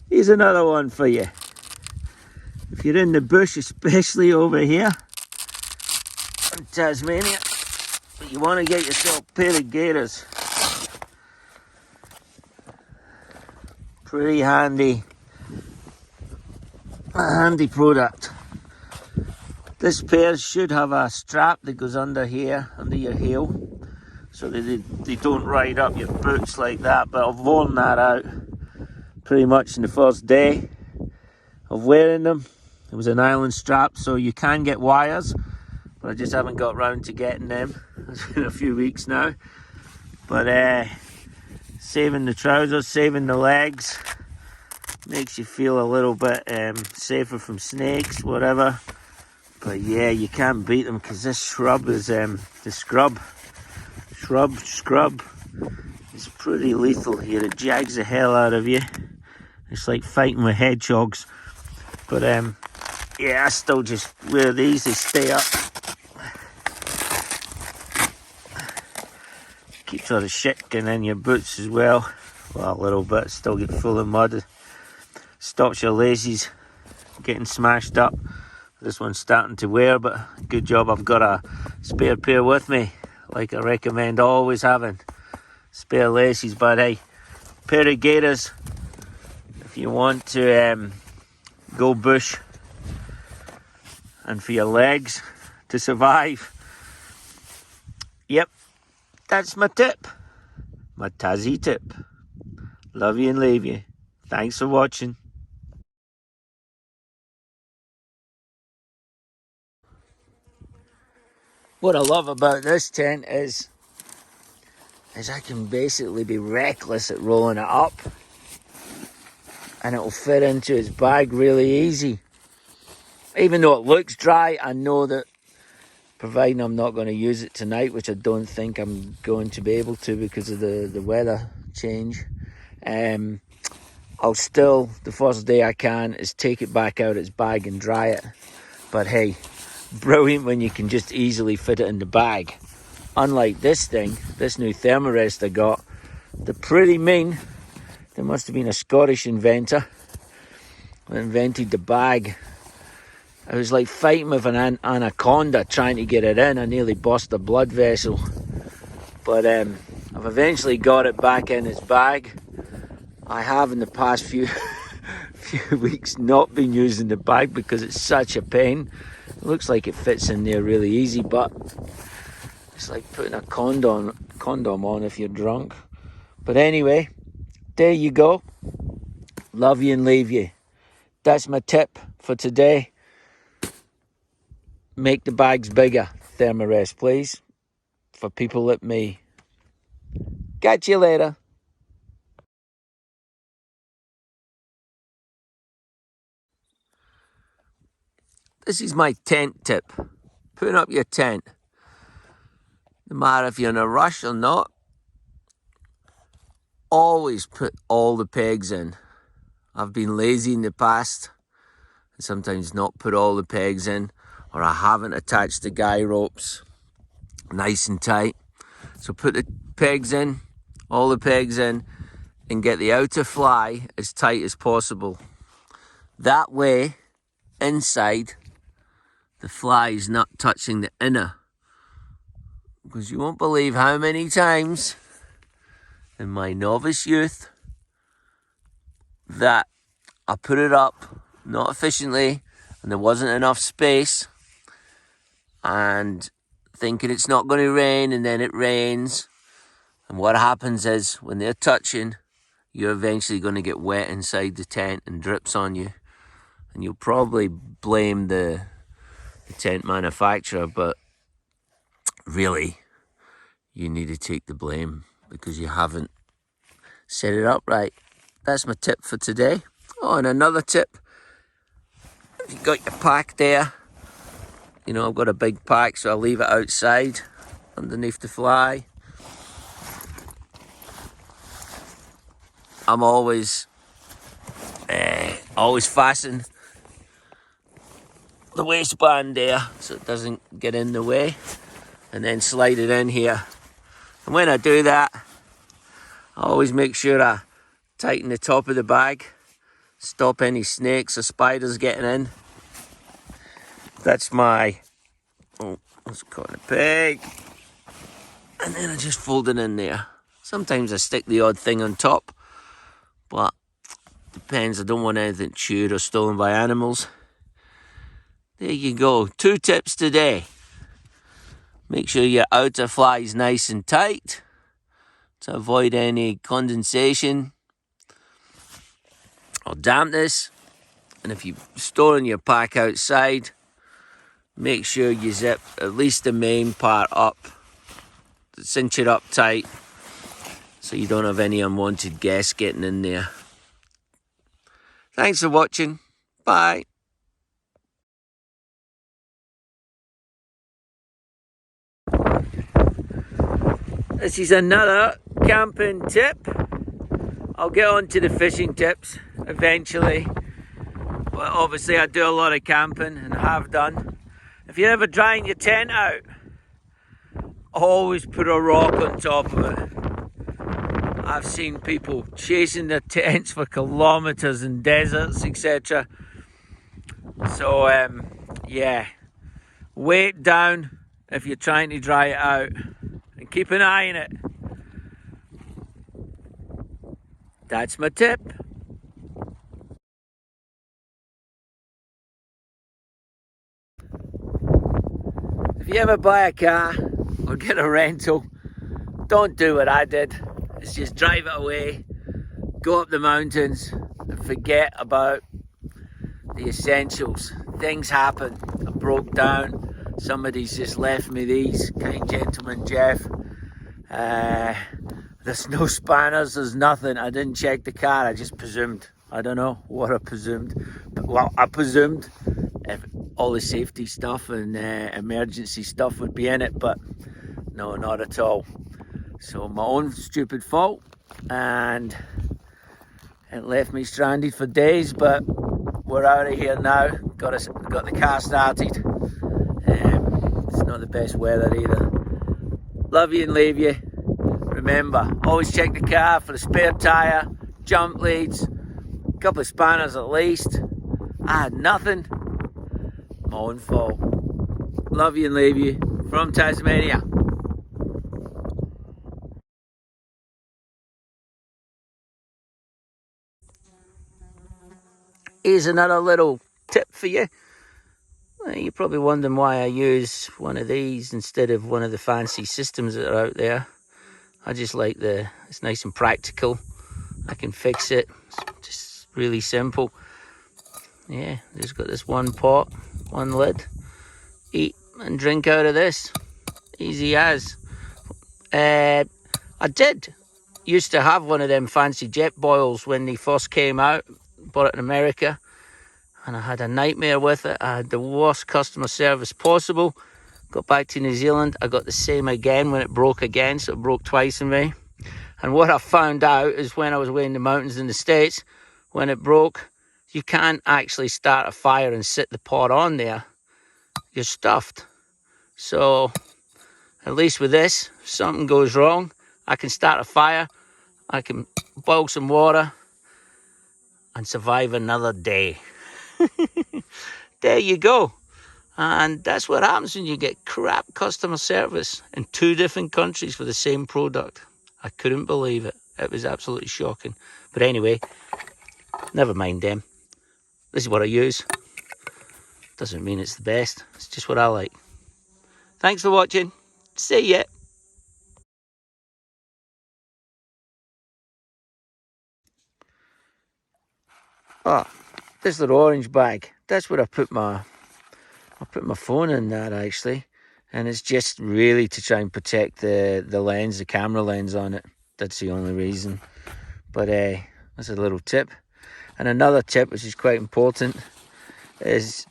Here's another one for you. If you're in the bush, especially over here in Tasmania, you want to get yourself a pair of gaiters. Pretty handy product. This pair should have a strap that goes under here, under your heel, so that they don't ride up your boots like that. But I've worn that out pretty much in the first day of wearing them. It was a nylon strap, so you can get wires, but I just haven't got round to getting them. It's been a few weeks now. But saving the trousers, saving the legs, makes you feel a little bit safer from snakes, whatever. But yeah, you can't beat them because this shrub is the scrub is pretty lethal here. It jags the hell out of you. It's like fighting with hedgehogs. But yeah, I still just wear these. They stay up. Keeps all the shit getting in your boots as well. Well, a little bit. Still get full of mud. Stops your laces getting smashed up. This one's starting to wear, but good job I've got a spare pair with me, like I recommend always having spare laces. But hey, pair of gaiters if you want to go bush and for your legs to survive. Yep, that's my tip, my Tassie tip. Love you and leave you. Thanks for watching. What I love about this tent is I can basically be reckless at rolling it up and it'll fit into its bag really easy. Even though it looks dry, I know that providing I'm not going to use it tonight, which I don't think I'm going to be able to because of the weather change, I'll still, the first day I can, is take it back out its bag and dry it. But hey, brilliant when you can just easily fit it in the bag. Unlike this thing, this new Thermarest I got, they're pretty mean. There must have been a Scottish inventor that invented the bag. I was like fighting with an anaconda trying to get it in. I nearly burst a blood vessel. But I've eventually got it back in its bag. I have in the past few weeks not been using the bag because it's such a pain. It looks like it fits in there really easy, but it's like putting a condom on if you're drunk. But anyway, there you go. Love you and leave you. That's my tip for today. Make the bags bigger, Thermarest, please, for people like me. Catch you later. This is my tent tip. Putting up your tent. No matter if you're in a rush or not, always put all the pegs in. I've been lazy in the past and sometimes not put all the pegs in, or I haven't attached the guy ropes nice and tight. So put the pegs in, all the pegs in, and get the outer fly as tight as possible. That way, inside, the fly is not touching the inner. Because you won't believe how many times in my novice youth that I put it up not efficiently and there wasn't enough space, and thinking it's not going to rain, and then it rains, and what happens is when they're touching, you're eventually going to get wet inside the tent and drips on you, and you'll probably blame the tent manufacturer, but really you need to take the blame because you haven't set it up right. That's my tip for today. Oh, and another tip, if you've got your pack there, you know, I've got a big pack, so I leave it outside underneath the fly. I'm always fasten the waistband there so it doesn't get in the way, and then slide it in here. And when I do that, I always make sure I tighten the top of the bag stop any snakes or spiders getting in. That's my, oh, I was caught in a peg. And then I just fold it in there. Sometimes I stick the odd thing on top, but depends. I don't want anything chewed or stolen by animals. There you go. 2 tips today. Make sure your outer fly is nice and tight to avoid any condensation or dampness. And if you're storing your pack outside, make sure you zip at least the main part up. Cinch it up tight so you don't have any unwanted guests getting in there. Thanks for watching. Bye. This is another camping tip. I'll get on to the fishing tips eventually. But obviously I do a lot of camping and have done. If you're ever drying your tent out, always put a rock on top of it. I've seen people chasing their tents for kilometers in deserts, etc. So yeah, weight down if you're trying to dry it out. And keep an eye on it. That's my tip. If you ever buy a car or get a rental, don't do what I did. It's just drive it away, go up the mountains and forget about the essentials. Things happen. I broke down. Somebody's just left me these. Kind gentleman, Jeff. There's no spanners, there's nothing. I didn't check the car, I just presumed. I don't know what I presumed. But, well, I presumed if all the safety stuff and emergency stuff would be in it, but no, not at all. So my own stupid fault, and it left me stranded for days, but we're out of here now. Got the car started. It's not the best weather either. Love you and leave you. Remember, always check the car for a spare tyre, jump leads, a couple of spanners at least. I had nothing. My own fault. Love you and leave you from Tasmania. Here's another little tip for you. You're probably wondering why I use one of these instead of one of the fancy systems that are out there. I just like it's nice and practical. I can fix it. It's just really simple. Yeah, just got this one pot, one lid. Eat and drink out of this. Easy as. I used to have one of them fancy jet boils when they first came out. Bought it in America. And I had a nightmare with it. I had the worst customer service possible. Got back to New Zealand. I got the same again when it broke again. So it broke twice in me. And what I found out is when I was way in the mountains in the States, when it broke, you can't actually start a fire and sit the pot on there. You're stuffed. So at least with this, if something goes wrong, I can start a fire. I can boil some water and survive another day. There you go. And that's what happens when you get crap customer service in 2 different countries for the same product. I couldn't believe it. It was absolutely shocking. But anyway, never mind them. This is what I use. Doesn't mean it's the best. It's just what I like. Thanks for watching. See ya. Oh, this little orange bag. That's what I put my phone in that actually. And it's just really to try and protect the lens, the camera lens on it. That's the only reason. But that's a little tip. And another tip, which is quite important, is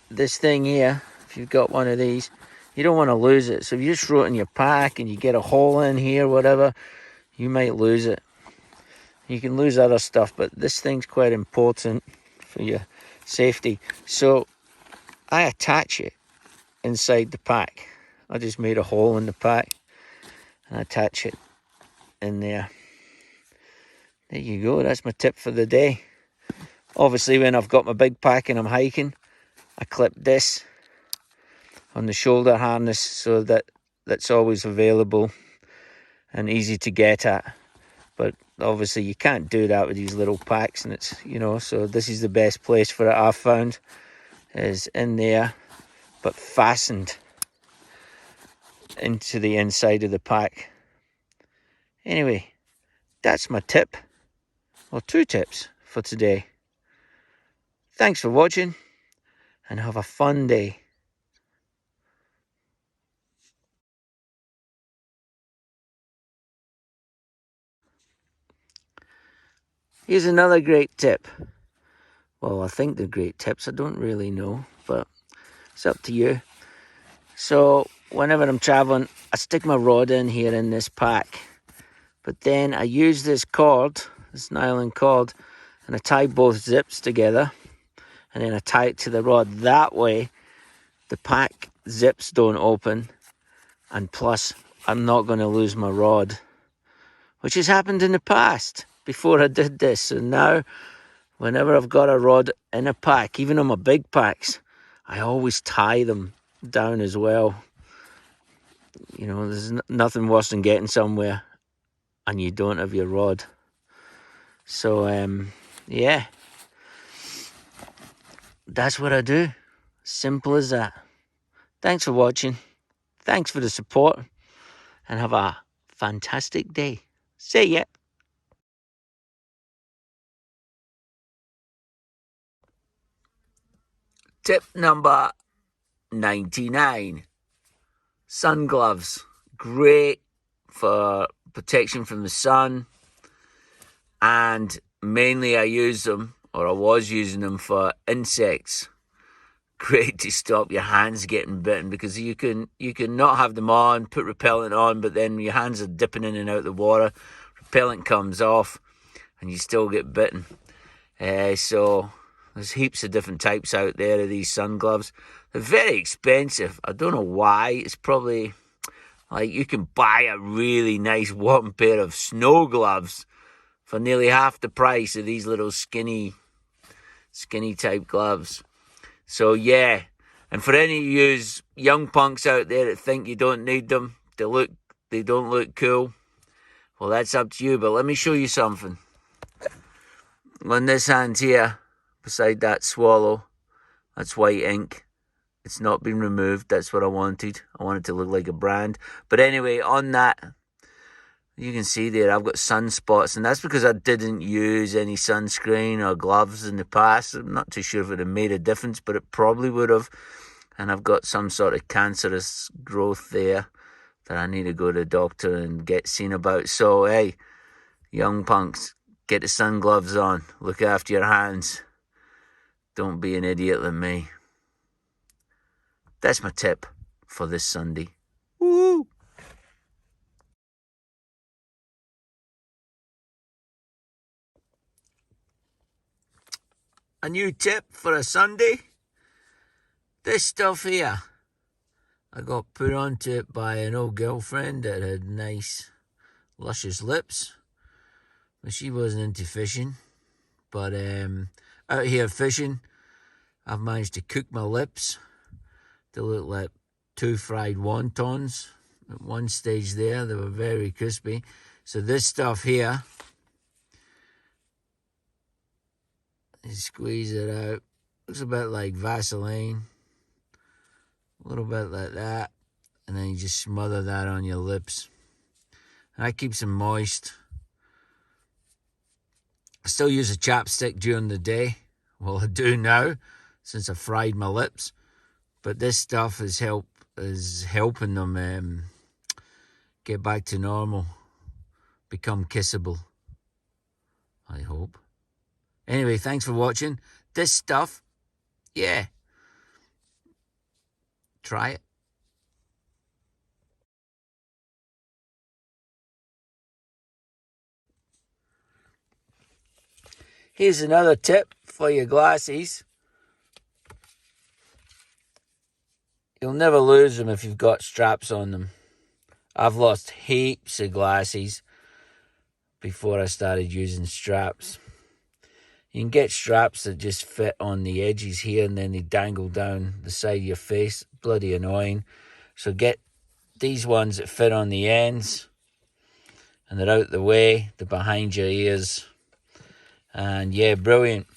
this thing here, if you've got one of these, you don't want to lose it. So if you just throw it in your pack and you get a hole in here, whatever, you might lose it. You can lose other stuff, but this thing's quite important for your safety. So I attach it inside the pack. I just made a hole in the pack and attach it in there. there you go. That's my tip for the day. Obviously, when I've got my big pack and I'm hiking, I clip this on the shoulder harness so that that's always available and easy to get at. But obviously you can't do that with these little packs, and it's, you know, so this is the best place for it I've found, is in there but fastened into the inside of the pack. Anyway, that's my tip, or 2 tips for today. Thanks for watching and have a fun day. Here's another great tip. Well, I think they're great tips. I don't really know, but it's up to you. So whenever I'm traveling, I stick my rod in here in this pack. But then I use this cord, this nylon cord, and I tie both zips together. And then I tie it to the rod. That way, the pack zips don't open. And plus, I'm not going to lose my rod, which has happened in the past before I did this. So now, whenever I've got a rod in a pack, even on my big packs, I always tie them down as well. You know, there's nothing worse than getting somewhere and you don't have your rod. So, yeah, that's what I do. Simple as that. Thanks for watching. Thanks for the support. And have a fantastic day. See ya. Tip number 99. Sun gloves. Great for protection from the sun. And mainly I use them, or I was using them, for insects. Great to stop your hands getting bitten, because you can not have them on, put repellent on, but then your hands are dipping in and out of the water. Repellent comes off and you still get bitten. So there's heaps of different types out there of these sun gloves. They're very expensive. I don't know why. It's probably like you can buy a really nice warm pair of snow gloves for nearly half the price of these little skinny type gloves. So yeah, and for any of you young punks out there that think you don't need them, they don't look cool, well, that's up to you. But let me show you something. On this hand here, beside that swallow, that's white ink. It's not been removed. That's what I wanted. I wanted to look like a brand. But anyway, on that, you can see there I've got sunspots, and that's because I didn't use any sunscreen or gloves in the past. I'm not too sure if it would have made a difference, but it probably would have. And I've got some sort of cancerous growth there that I need to go to the doctor and get seen about. So, hey, young punks, get the sun gloves on. Look after your hands. Don't be an idiot like me. That's my tip for this Sunday. Woo! A new tip for a Sunday. This stuff here, I got put onto it by an old girlfriend that had nice, luscious lips. But she wasn't into fishing. But out here fishing, I've managed to cook my lips to look like 2 fried wontons. At one stage there, they were very crispy. So this stuff here, you squeeze it out. Looks a bit like Vaseline. A little bit like that. And then you just smother that on your lips. And that keeps them moist. I still use a chapstick during the day. Well, I do now, since I fried my lips. But this stuff is helping them get back to normal. Become kissable. I hope. Anyway, thanks for watching. This stuff, yeah. Try it. Here's another tip for your glasses. You'll never lose them if you've got straps on them. I've lost heaps of glasses before I started using straps. You can get straps that just fit on the edges here and then they dangle down the side of your face. Bloody annoying. So get these ones that fit on the ends and they're out the way, they're behind your ears. And yeah, brilliant.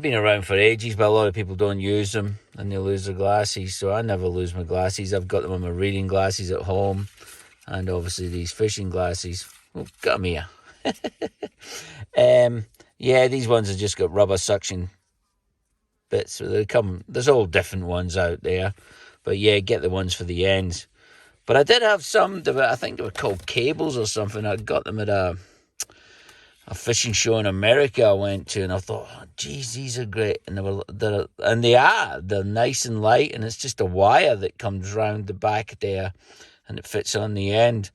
Been around for ages, but a lot of people don't use them and they lose their glasses. So I never lose my glasses. I've got them on my reading glasses at home and obviously these fishing glasses. Oh, come here. Yeah, these ones have just got rubber suction bits. So there's all different ones out there. But yeah, get the ones for the ends. But I did have some, I think they were called cables or something. I got them at a fishing show in America I went to, and I thought, oh, geez, these are great. And they're nice and light, and it's just a wire that comes round the back there, and it fits on the end.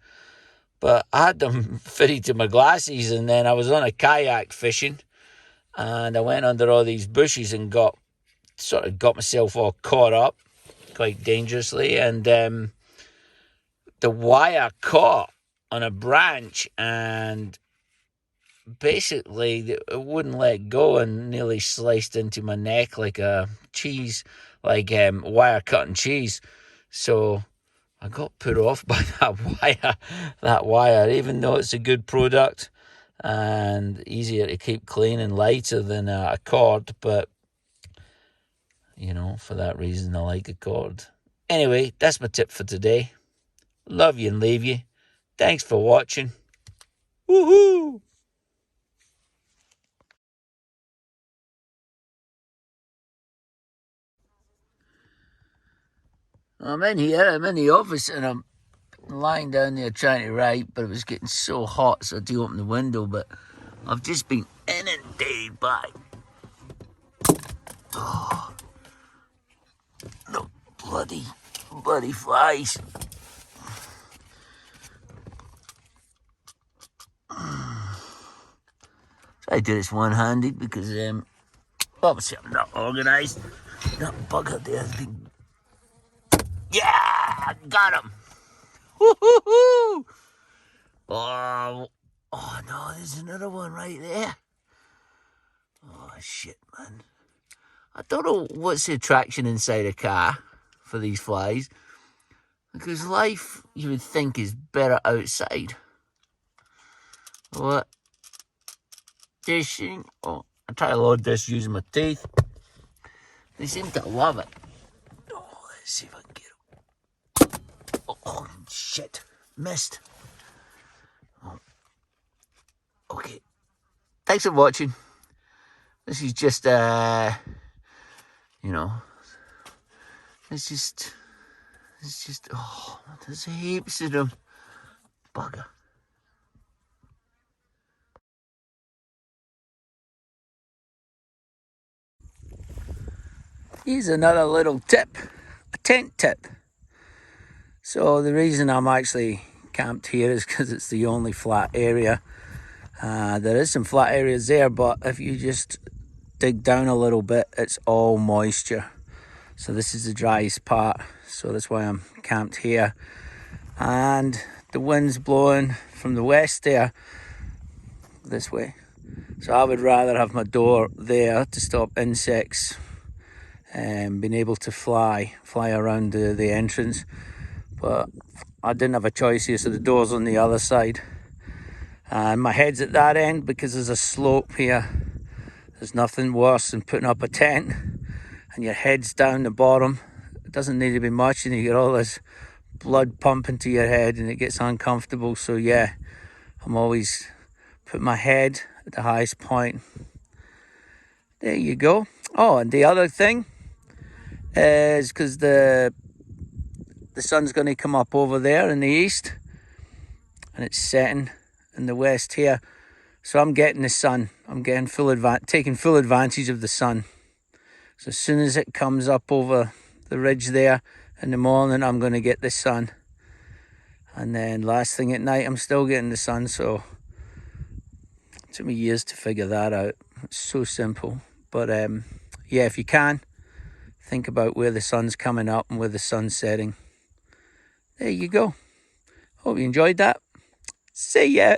But I had them fitted to my glasses, and then I was on a kayak fishing, and I went under all these bushes and got myself all caught up, quite dangerously, and the wire caught on a branch, and basically it wouldn't let go and nearly sliced into my neck like a cheese, like wire cutting cheese. So I got put off by that wire, even though it's a good product and easier to keep clean and lighter than a cord. But, you know, for that reason, I like a cord. Anyway, that's my tip for today. Love you and leave you. Thanks for watching. Woohoo! I'm in here, I'm in the office, and I'm lying down there trying to write, but it was getting so hot, so I had to open the window, but I've just been inundated by the bloody flies. I do this one-handed because obviously I'm not organised. That bugger there has been... Yeah! Got him! Woo-hoo-hoo! Oh no, there's another one right there. Oh shit, man. I don't know what's the attraction inside a car for these flies. Because life, you would think, is better outside. What? Dishing. Oh, I try to load this using my teeth. They seem to love it. Oh, let's see if I can get it. Oh, shit. Missed. Oh. Okay. Thanks for watching. This is just, you know, it's just, oh, there's heaps of them. Bugger. Here's another little tip, a tent tip. So the reason I'm actually camped here is because it's the only flat area. There is some flat areas there, but if you just dig down a little bit, it's all moisture. So this is the driest part, so that's why I'm camped here. And the wind's blowing from the west there, this way. So I would rather have my door there to stop insects and being able to fly around the entrance. But I didn't have a choice here, so the door's on the other side. And my head's at that end because there's a slope here. There's nothing worse than putting up a tent and your head's down the bottom. It doesn't need to be much and you get all this blood pumping to your head and it gets uncomfortable. So yeah, I'm always put my head at the highest point. There you go. Oh, and the other thing is because the sun's going to come up over there in the east and it's setting in the west here. So I'm getting the sun. I'm getting taking full advantage of the sun. So as soon as it comes up over the ridge there in the morning, I'm going to get the sun. And then last thing at night, I'm still getting the sun. So it took me years to figure that out. It's so simple. But yeah, if you can, think about where the sun's coming up and where the sun's setting. There you go. Hope you enjoyed that. See ya.